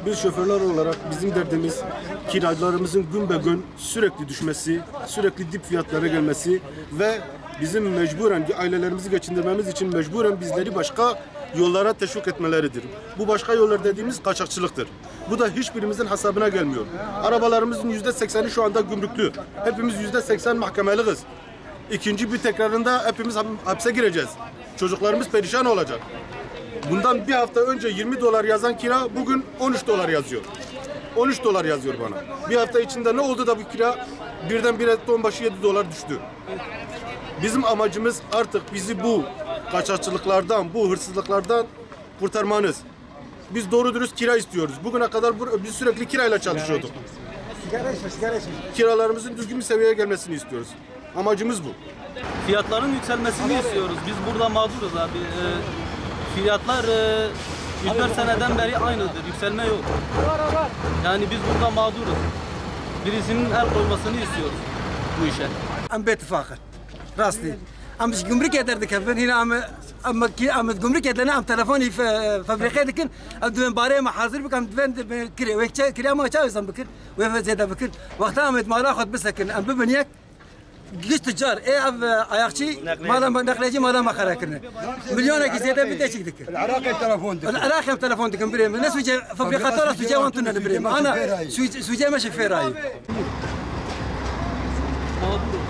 Biz şoförler olarak bizim derdimiz kiralarımızın gün be gün sürekli düşmesi, sürekli dip fiyatlara gelmesi ve bizim mecburen ailelerimizi geçindirmemiz için mecburen bizleri başka yollara teşvik etmeleridir. Bu başka yollar dediğimiz kaçakçılıktır. Bu da hiçbirimizin hesabına gelmiyor. Arabalarımızın %80'i şu anda gümrüklü. Hepimiz %80 mahkemeliyiz. İkinci bir tekrarında hepimiz hapse gireceğiz. Çocuklarımız perişan olacak. Bundan bir hafta önce 20 dolar yazan kira bugün 13 dolar yazıyor. 13 dolar yazıyor bana. Bir hafta içinde ne oldu da bu kira birdenbire ton başı 7 dolar düştü. Bizim amacımız artık bizi bu kaçakçılıklardan, bu hırsızlıklardan kurtarmanız. Biz doğru dürüst kira istiyoruz. Bugüne kadar biz sürekli kirayla çalışıyorduk. Kiralarımızın düzgün bir seviyeye gelmesini istiyoruz. Amacımız bu. Fiyatların yükselmesini istiyoruz. Biz burada mağduruz abi. Fiyatlar 3-4 seneden beri aynıdır. Yükselme yok. Yani biz burada mağduruz. Birisinin el koymasını istiyoruz bu işe. Am betifakır. Rastlı. Am gümrük ederdik efendim. Yine am gümrük ederdik. Am telefonu fabrika dikin. Am dün bari mahazır bik. Am dün kire ama çağırsam bikir. Ve zede bikir. Vakta am etmara xod bisakin. Am bibiniyek. Giş tüccar, ev ayakçı, madem nakleci, madem makara kırne. Milyona gizlede bir de çıktık. العراقي تلفون دك. العراقي تلفون دك بريم. الناس سوجا فابريكاتورا سوجا وانتون بريم. أنا سوجا ماشي في راي. Mağduruz.